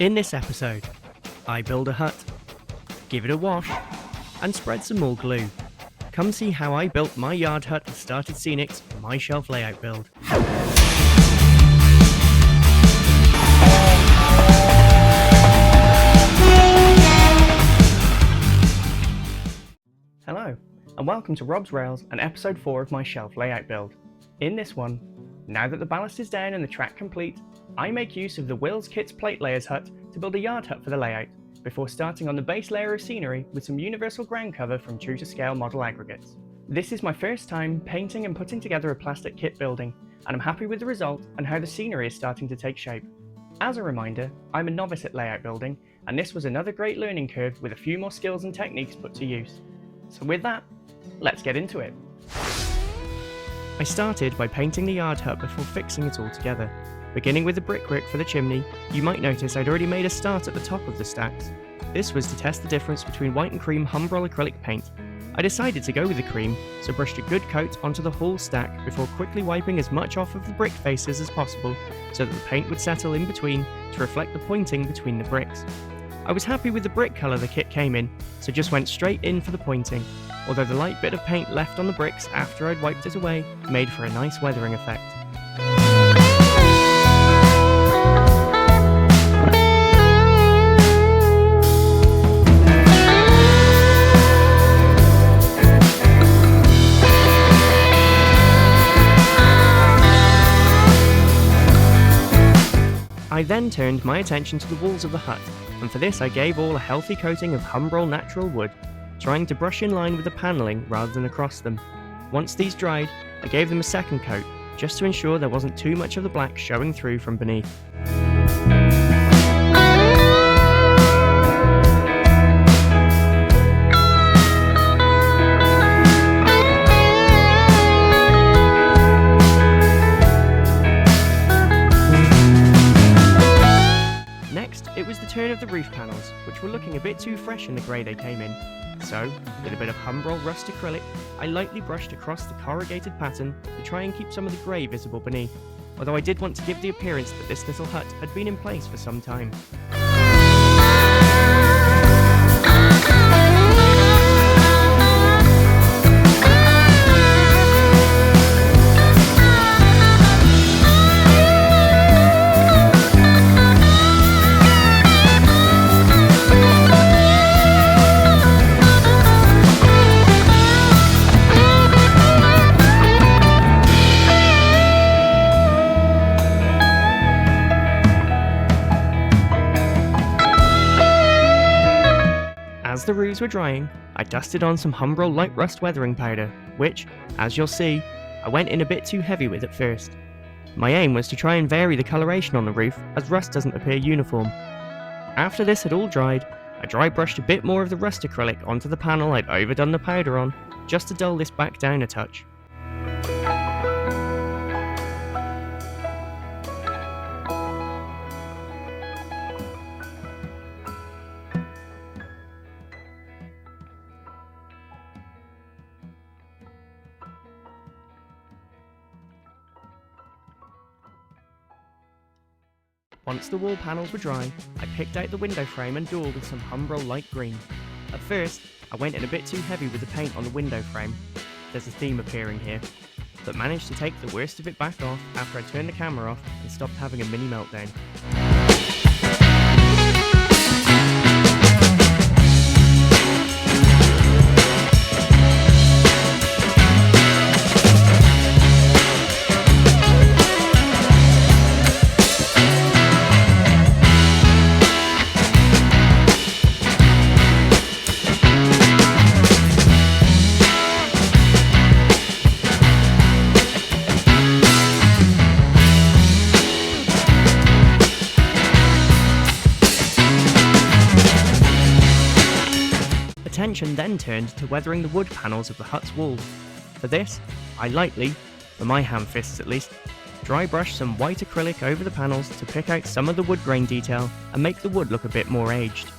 In this episode, I build a hut, give it a wash, and spread some more glue. Come see how I built my yard hut and started Scenic's My Shelf Layout build. Hello, and welcome to Rob's Rails and episode 4 of my shelf layout build. In this one, now that the ballast is down and the track complete, I make use of the Wills Kit's plate layers hut to build a yard hut for the layout, before starting on the base layer of scenery with some universal ground cover from true to scale model aggregates. This is my first time painting and putting together a plastic kit building, and I'm happy with the result and how the scenery is starting to take shape. As a reminder, I'm a novice at layout building, and this was another great learning curve with a few more skills and techniques put to use. So with that, let's get into it. I started by painting the yard hut before fixing it all together. Beginning with the brickwork for the chimney, you might notice I'd already made a start at the top of the stacks. This was to test the difference between white and cream Humbrol acrylic paint. I decided to go with the cream, so brushed a good coat onto the whole stack before quickly wiping as much off of the brick faces as possible so that the paint would settle in between to reflect the pointing between the bricks. I was happy with the brick colour the kit came in, so just went straight in for the pointing, although the light bit of paint left on the bricks after I'd wiped it away made for a nice weathering effect. I then turned my attention to the walls of the hut, and for this I gave all a healthy coating of Humbrol natural wood, trying to brush in line with the panelling rather than across them. Once these dried, I gave them a second coat, just to ensure there wasn't too much of the black showing through from beneath. It was the turn of the roof panels, which were looking a bit too fresh in the grey they came in. So, with a bit of Humbrol rust acrylic, I lightly brushed across the corrugated pattern to try and keep some of the grey visible beneath, although I did want to give the appearance that this little hut had been in place for some time. As the roofs were drying, I dusted on some Humbrol light rust weathering powder, which, as you'll see, I went in a bit too heavy with at first. My aim was to try and vary the coloration on the roof as rust doesn't appear uniform. After this had all dried, I dry brushed a bit more of the rust acrylic onto the panel I'd overdone the powder on, just to dull this back down a touch. Once the wall panels were dry, I picked out the window frame and door with some Humbrol light green. At first, I went in a bit too heavy with the paint on the window frame. There's a theme appearing here, but managed to take the worst of it back off after I turned the camera off and stopped having a mini meltdown. Attention then turned to weathering the wood panels of the hut's walls. For this, I lightly, for my hand fists at least, dry brushed some white acrylic over the panels to pick out some of the wood grain detail and make the wood look a bit more aged.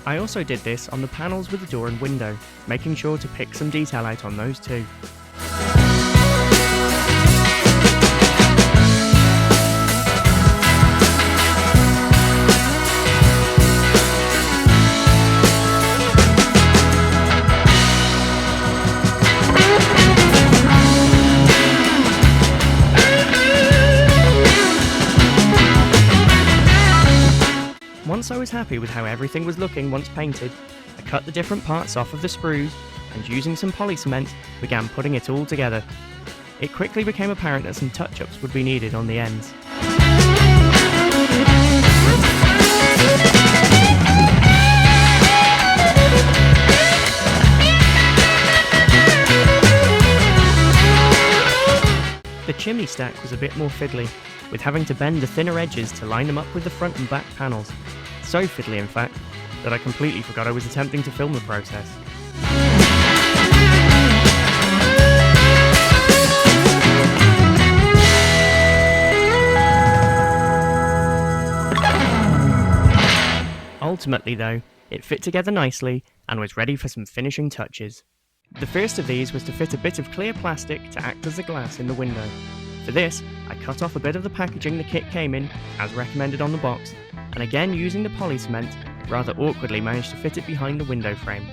I also did this on the panels with the door and window, making sure to pick some detail out on those too. Once I was happy with how everything was looking once painted, I cut the different parts off of the sprues and using some poly cement began putting it all together. It quickly became apparent that some touch-ups would be needed on the ends. The chimney stack was a bit more fiddly, with having to bend the thinner edges to line them up with the front and back panels. So fiddly, in fact, that I completely forgot I was attempting to film the process. Ultimately though, it fit together nicely and was ready for some finishing touches. The first of these was to fit a bit of clear plastic to act as a glass in the window. For this, I cut off a bit of the packaging the kit came in, as recommended on the box, and again using the poly cement, rather awkwardly managed to fit it behind the window frame.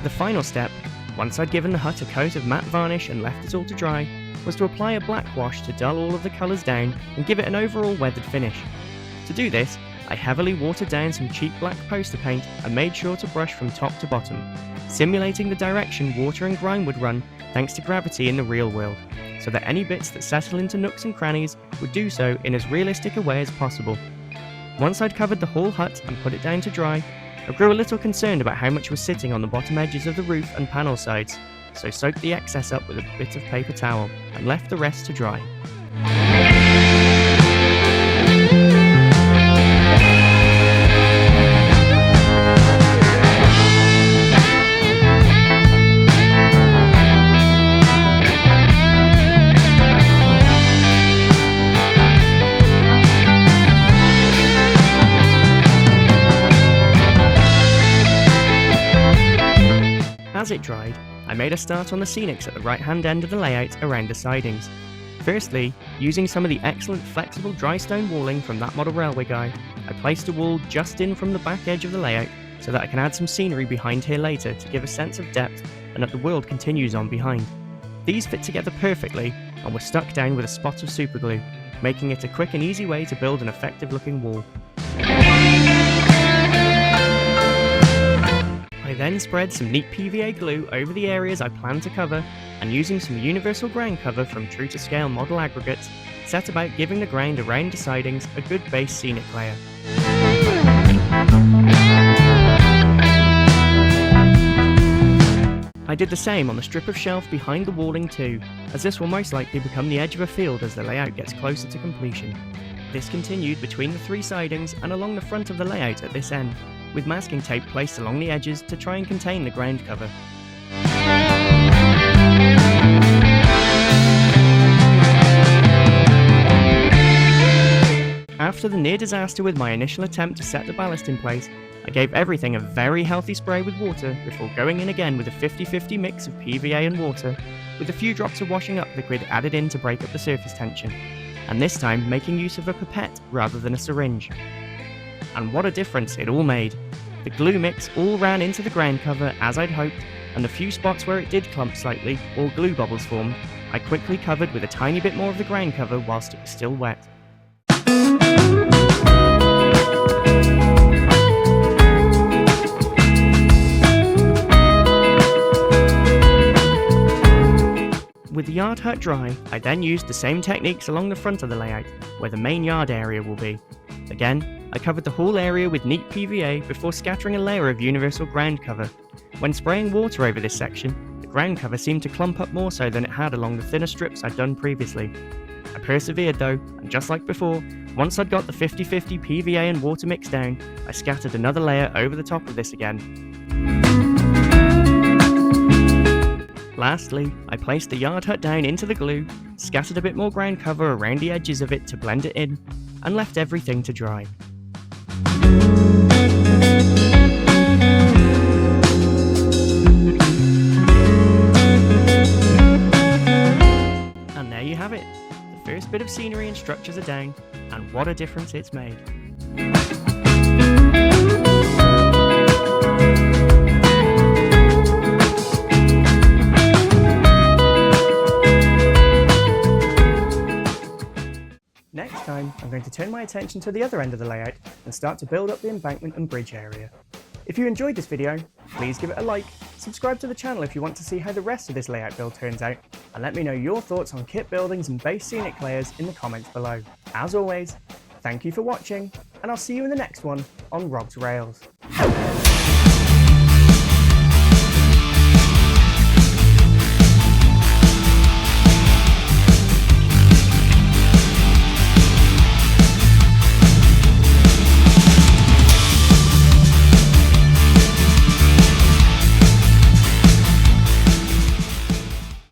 The final step, once I'd given the hut a coat of matte varnish and left it all to dry, was to apply a black wash to dull all of the colours down and give it an overall weathered finish. To do this, I heavily watered down some cheap black poster paint and made sure to brush from top to bottom, simulating the direction water and grime would run thanks to gravity in the real world, so that any bits that settle into nooks and crannies would do so in as realistic a way as possible. Once I'd covered the whole hut and put it down to dry, I grew a little concerned about how much was sitting on the bottom edges of the roof and panel sides, so soaked the excess up with a bit of paper towel and left the rest to dry. As it dried, I made a start on the Scenics at the right-hand end of the layout around the sidings. Firstly, using some of the excellent flexible Drystone walling from that model railway guy, I placed a wall just in from the back edge of the layout so that I can add some scenery behind here later to give a sense of depth and that the world continues on behind. These fit together perfectly and were stuck down with a spot of superglue, making it a quick and easy way to build an effective looking wall. I then spread some neat PVA glue over the areas I planned to cover and using some universal ground cover from true to scale model aggregates, set about giving the ground around the sidings a good base scenic layer. I did the same on the strip of shelf behind the walling too, as this will most likely become the edge of a field as the layout gets closer to completion. This continued between the three sidings and along the front of the layout at this end, with masking tape placed along the edges to try and contain the ground cover. After the near disaster with my initial attempt to set the ballast in place, I gave everything a very healthy spray with water before going in again with a 50-50 mix of PVA and water, with a few drops of washing up liquid added in to break up the surface tension, and this time making use of a pipette rather than a syringe. And what a difference it all made. The glue mix all ran into the ground cover as I'd hoped, and the few spots where it did clump slightly, or glue bubbles formed, I quickly covered with a tiny bit more of the ground cover whilst it was still wet. With the yard hut dry, I then used the same techniques along the front of the layout, where the main yard area will be. Again, I covered the whole area with neat PVA before scattering a layer of universal ground cover. When spraying water over this section, the ground cover seemed to clump up more so than it had along the thinner strips I'd done previously. I persevered though, and just like before, once I'd got the 50-50 PVA and water mix down, I scattered another layer over the top of this again. Lastly, I placed the yard hut down into the glue, scattered a bit more ground cover around the edges of it to blend it in, and left everything to dry. And there you have it. The first bit of scenery and structures are down, and what a difference it's made. time, I'm going to turn my attention to the other end of the layout and start to build up the embankment and bridge area. If you enjoyed this video, please give it a like, subscribe to the channel if you want to see how the rest of this layout build turns out, and let me know your thoughts on kit buildings and base scenic layers in the comments below. As always, thank you for watching, and I'll see you in the next one on Rob's Rails.